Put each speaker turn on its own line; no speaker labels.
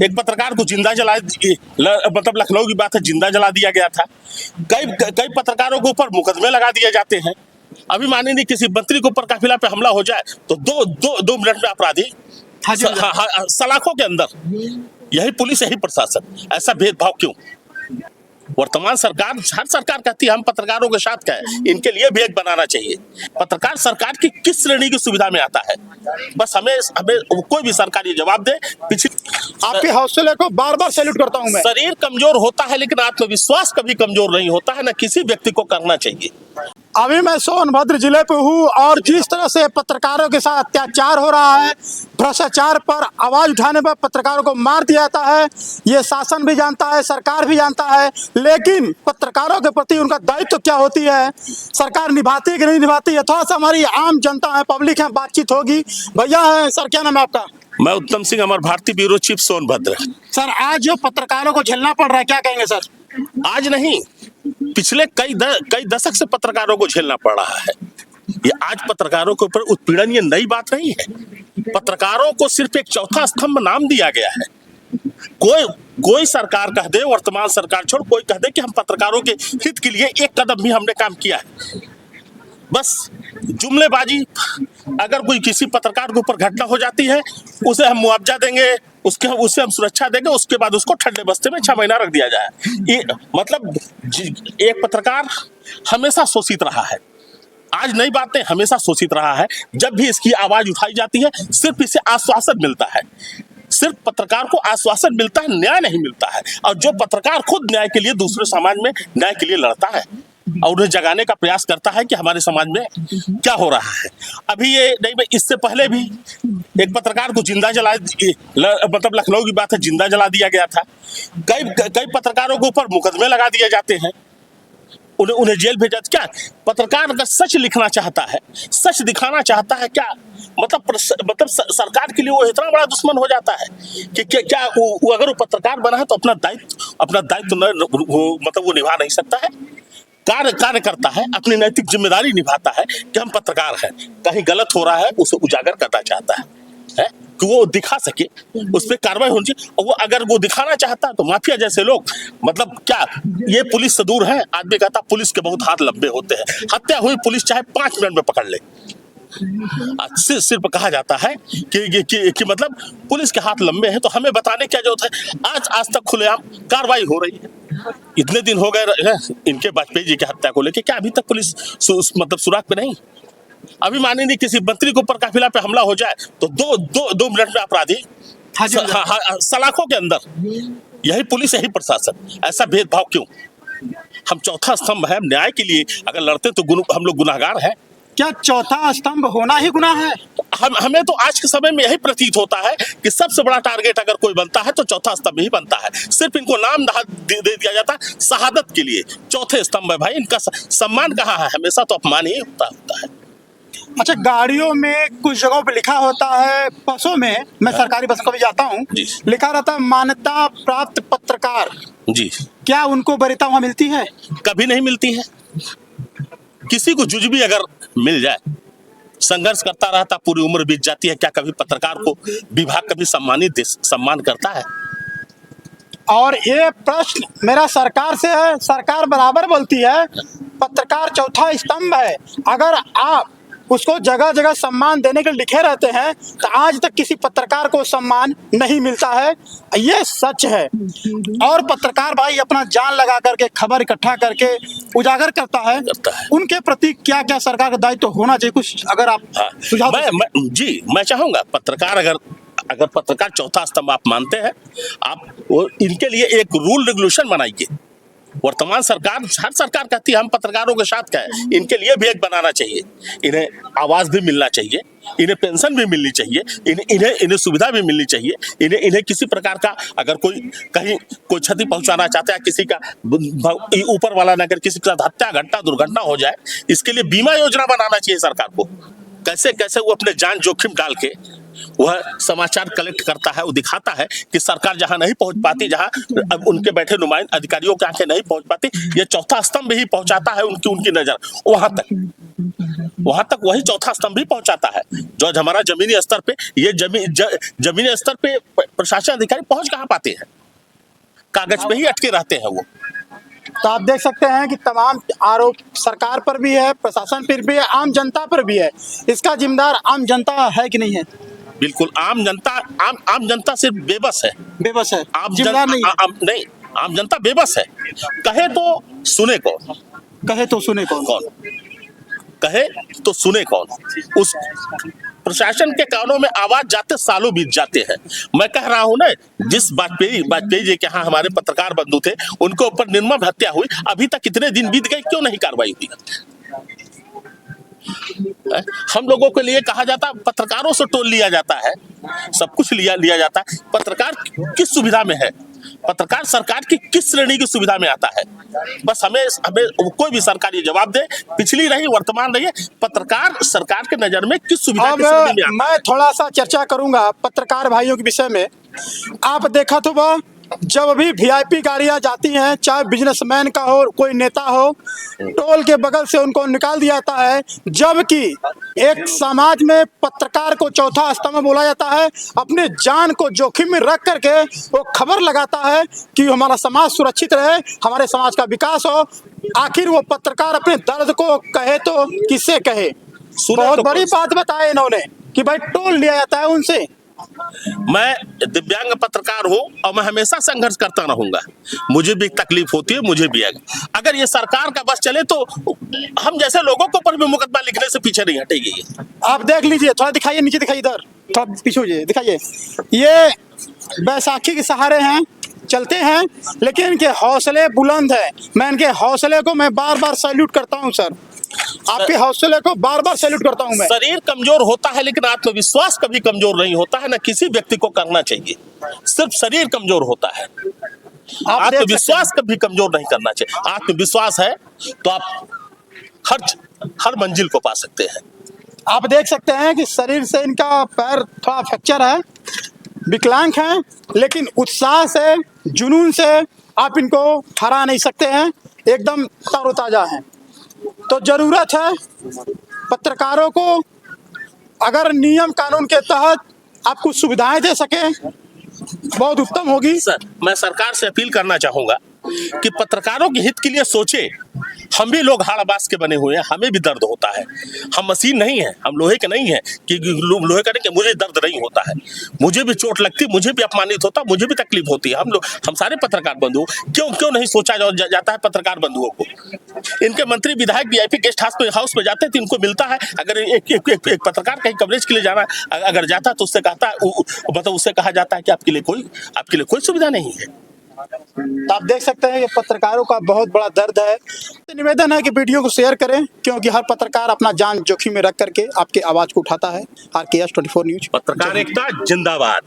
एक पत्रकार को जिंदा जला मतलब लखनऊ की बात है, जिंदा जला दिया गया था। कई पत्रकारों के ऊपर मुकदमे लगा दिए जाते हैं। अभी मानिए किसी मंत्री के ऊपर काफिला पे हमला हो जाए तो दो मिनट में अपराधी सलाखों के अंदर। यही पुलिस, यही प्रशासन, ऐसा भेदभाव क्यों? वर्तमान सरकार, हर सरकार कहती है हम पत्रकारों के साथ क्या है, इनके लिए भी एक बनाना चाहिए। पत्रकार सरकार की किस श्रेणी की सुविधा में आता है? बस हमें कोई भी सरकार ये जवाब दे।
आपके हौसले को बार बार सैल्यूट करता हूं मैं।
शरीर कमजोर होता है लेकिन आत्मविश्वास कभी कमजोर नहीं होता है, ना किसी व्यक्ति को करना चाहिए।
अभी मैं सोनभद्र जिले पे हूँ और जिस तरह से पत्रकारों के साथ अत्याचार हो रहा है, भ्रष्टाचार पर आवाज उठाने पर पत्रकारों को मार दिया जाता है, ये शासन भी जानता है, सरकार भी जानता है, लेकिन पत्रकारों के प्रति उनका दायित्व क्या होती है, सरकार निभाती है कि नहीं निभाती है? थोड़ा सा हमारी आम जनता है, पब्लिक है, बातचीत होगी। भैया है सर, क्या नाम है आपका?
मैं Uttam Singh, Amar Bharati bureau chief, Sonbhadra.
Sir, आज जो पत्रकारों को झेलना पड़ रहा है, क्या कहेंगे सर?
आज नहीं, पिछले कई दशक से पत्रकारों को झेलना पड़ रहा है। ये आज पत्रकारों के ऊपर उत्पीड़न ये नई बात नहीं है। पत्रकारों को सिर्फ एक चौथा स्तंभ नाम दिया गया है। कोई सरकार कह दे, वर्तमान सरकार छोड़ कोई कह दे कि हम पत्रकारों के हित के लिए एक कदम भी हमने काम किया है, बस जुमलेबाजी। अगर कोई किसी पत्रकार के ऊपर घटना हो जाती है, उसे हम मुआवजा देंगे, उसे हम सुरक्षा देंगे, उसके बाद उसको ठंडे बस्ते में 6 महीना रख दिया जाए। ये मतलब एक पत्रकार हमेशा शोषित रहा है। आज नई बात नहीं, हमेशा शोषित रहा है। जब भी इसकी आवाज उठाई जाती है, सिर्फ इसे आश्वासन मिलता है। सिर्फ पत्रकार को आश्वासन मिलता है, न्याय नहीं मिलता है। और जो पत्रकार खुद न्याय के लिए, दूसरे समाज में न्याय के लिए लड़ता है और उन्हें जगाने का प्रयास करता है कि हमारे समाज में क्या हो रहा है। अभी ये नहीं, इससे पहले भी एक पत्रकार को जिंदा जला मतलब लखनऊ की बात है, जिंदा जला दिया गया था। कई पत्रकारों के ऊपर मुकदमे लगा दिए जाते हैं, उन्हें जेल भेजा। क्या पत्रकार अगर सच लिखना चाहता है, सच दिखाना चाहता है, क्या मतलब सरकार के लिए वो इतना बड़ा दुश्मन हो जाता है कि क्या वो अगर वो पत्रकार बना है तो अपना दायित्व मतलब वो निभा नहीं सकता है? कार्य करता है, अपनी नैतिक जिम्मेदारी निभाता है कि हम पत्रकार हैं, कहीं गलत हो रहा है उसे उजागर करना चाहता है कि वो दिखा सके, उस पर कार्रवाई होनी चाहिए। और वो अगर वो दिखाना चाहता है तो माफिया जैसे लोग, मतलब क्या ये पुलिस से दूर है? आदमी कहता पुलिस के बहुत हाथ लंबे होते हैं। हत्या हुई, पुलिस चाहे 5 मिनट में पकड़ ले। सिर्फ कहा जाता है कि मतलब पुलिस के हाथ लंबे हैं, तो हमें बताने क्या जरूरत है? आज तक खुलेआम कार्रवाई हो रही है। इतने दिन हो गए इनके वाजपेयी जी की हत्या को लेके, क्या अभी तक पुलिस मतलब सुराग पे नहीं? अभी मानिए किसी मंत्री के ऊपर काफिला पे हमला हो जाए तो दो मिनट में अपराधी सलाखों के अंदर। यही पुलिस, यही प्रशासन, ऐसा भेदभाव क्यों? हम चौथा स्तंभ है, न्याय के लिए अगर लड़ते तो हम लोग गुनाहगार हैं।
क्या चौथा स्तंभ होना ही गुनाह है?
हमें तो आज के समय में यही प्रतीत होता है कि सबसे बड़ा टारगेट अगर कोई बनता है तो चौथा स्तंभ ही बनता है। सिर्फ इनको नाम दे दिया जाता है शहादत के लिए। चौथे स्तंभ है भाई, इनका सम्मान कहाँ है? हमेशा तो अपमान ही होता है।
अच्छा, गाड़ियों में कुछ जगहों पे लिखा होता है, बसों में, मैं सरकारी बस को भी जाता हूँ, लिखा रहता है मान्यता प्राप्त पत्रकार
जी।
क्या उनको वरीयता वहां मिलती है?
कभी नहीं मिलती है। किसी को जुज भी अगर मिल जाए, संघर्ष करता रहता, पूरी उम्र बीत जाती है, क्या कभी पत्रकार को विभाग कभी सम्मान करता है?
और ये प्रश्न मेरा सरकार से है। सरकार बराबर बोलती है पत्रकार चौथा स्तंभ है। अगर आप उसको जगह जगह सम्मान देने के लिए लिखे रहते हैं तो आज तक किसी पत्रकार को सम्मान नहीं मिलता है, ये सच है। और पत्रकार भाई अपना जान लगा करके खबर इकट्ठा करके उजागर करता है। उनके प्रति क्या क्या सरकार का दायित्व होना चाहिए, कुछ अगर आप सुझाव?
मैं चाहूंगा पत्रकार अगर पत्रकार चौथा स्तंभ आप मानते हैं, आप इनके लिए एक रूल रेगुलेशन बनाइए। वर्तमान सरकार, हर सरकार कहती है हम पत्रकारों के साथ क्या है, इनके लिए भी एक बनाना चाहिए। इन्हें आवाज भी मिलना चाहिए, इन्हें पेंशन भी मिलनी चाहिए, इन्हें सुविधा भी मिलनी चाहिए। इन्हें किसी प्रकार का अगर कहीं कोई क्षति पहुंचाना चाहता है, किसी का ऊपर वाला न कर किसी के साथ हत्या घटना दुर्घटना हो जाए, इसके लिए बीमा योजना बनाना चाहिए सरकार को। कैसे वो अपने जान जोखिम डाल के वह समाचार कलेक्ट करता है, वो दिखाता है कि सरकार जहां नहीं पहुंच पाती, जहां उनके बैठे नुमाइंदे अधिकारियों की आंखें नहीं पहुंच पाती, ये चौथा स्तंभ ही पहुंचाता है उनकी नजर वहां तक। वहां तक वही चौथा स्तंभ भी पहुंचाता है। जो आज हमारा जमीनी स्तर पे ये जमीनी स्तर पे प्रशासन अधिकारी पहुंच कहाँ पाते हैं, कागज पे ही अटके रहते हैं वो।
तो आप देख सकते हैं कि तमाम आरोप सरकार पर भी है, प्रशासन पर भी है, आम जनता पर भी है। इसका जिम्मेदार आम जनता है कि नहीं है?
बिल्कुल आम जनता सिर्फ बेबस है,
बेबस है,
आम
जिम्मेदार नहीं है।
नहीं, आम जनता बेबस है। कहे तो सुने कौन,
कहे तो सुने कौन?
कहे तो सुने कौन। उस प्रशासन के कानों में आवाज जाते सालों बीत जाते हैं। मैं कह रहा हूं ना, जिस वाजपेयी जी के यहाँ हमारे पत्रकार बंधु थे, उनके ऊपर निर्मम हत्या हुई, अभी तक कितने दिन बीत गए, क्यों नहीं कार्रवाई हुई? हम लोगों के लिए कहा जाता है पत्रकारों से टोल लिया जाता है, सब कुछ लिया जाता है। पत्रकार किस सुविधा में है? पत्रकार सरकार की किस श्रेणी की सुविधा में आता है? बस हमें कोई भी सरकार ये जवाब दे, पिछली रही वर्तमान रही है, पत्रकार सरकार के नजर में किस सुविधा की श्रेणी में आता है?
मैं थोड़ा सा चर्चा करूंगा पत्रकार भाइयों के विषय में। आप देखा तो वह जब भी वीआईपी गाड़ियां जाती हैं, चाहे बिजनेसमैन का हो, कोई नेता हो, टोल के बगल से उनको निकाल दिया जाता है। जबकि एक समाज में पत्रकार को चौथा स्तंभ बोला जाता है, अपने जान को जोखिम में रख करके वो खबर लगाता है कि हमारा समाज सुरक्षित रहे, हमारे समाज का विकास हो। आखिर वो पत्रकार अपने दर्द को कहे तो किससे कहे? बहुत बड़ी बात बताए इन्होंने कि भाई टोल लिया जाता है उनसे।
मैं दिव्यांग पत्रकार हूं और मैं हमेशा संघर्ष करता रहूंगा। मुझे भी तकलीफ होती है, मुझे भी अगर ये सरकार का बस चले तो हम जैसे लोगों को पर भी मुकदमा लिखने से पीछे नहीं हटेगी।
आप देख लीजिए, थोड़ा दिखाइए, नीचे दिखाइए, इधर थोड़ा पीछे हो जाइए, दिखाइए। ये बैसाखी के सहारे हैं, चलते हैं, लेकिन इनके हौसले बुलंद है। मैं इनके हौसले को मैं बार बार सैल्यूट करता हूं सर, आपके हौसले को बार बार सैल्यूट करता हूं मैं।
शरीर कमजोर होता है लेकिन आत्मविश्वास कभी कमजोर नहीं होता है, ना किसी व्यक्ति को करना चाहिए। सिर्फ शरीर कमजोर होता है, आत्मविश्वास कभी कमजोर नहीं करना चाहिए। आत्मविश्वास है तो आप हर मंजिल को पा सकते हैं।
आप देख सकते हैं कि शरीर से इनका पैर थोड़ा फ्रैक्चर है, विकलांग हैं, लेकिन उत्साह से, जुनून से आप इनको हरा नहीं सकते हैं, एकदम तरोताजा हैं। तो जरूरत है पत्रकारों को, अगर नियम कानून के तहत आप कुछ सुविधाएं दे सके बहुत उत्तम होगी।
सर, मैं सरकार से अपील करना चाहूंगा कि पत्रकारों के हित के लिए सोचे। हम भी लोग हाड़ बास के बने हुए हैं, हमें भी दर्द होता है। हम मशीन नहीं है, हम लोहे के नहीं है कि लोहे का नहीं कि मुझे दर्द नहीं होता है। मुझे भी चोट लगती, मुझे भी अपमानित होता, मुझे भी तकलीफ होती है। हम सारे पत्रकार बंधु, क्यों नहीं सोचा जाता है पत्रकार बंधुओं को? इनके मंत्री विधायक वीआईपी गेस्ट हाउस में जाते हैं तो इनको मिलता है। अगर एक पत्रकार कहीं कवरेज के लिए जाना अगर जाता है तो उससे कहता है, मतलब उससे कहा जाता है कि आपके लिए कोई सुविधा नहीं है।
तो आप देख सकते हैं कि पत्रकारों का बहुत बड़ा दर्द है। तो निवेदन है कि वीडियो को शेयर करें, क्योंकि हर पत्रकार अपना जान जोखिम में रख करके आपकी आवाज को उठाता है। RKS 24 न्यूज,
पत्रकारिता जिंदाबाद।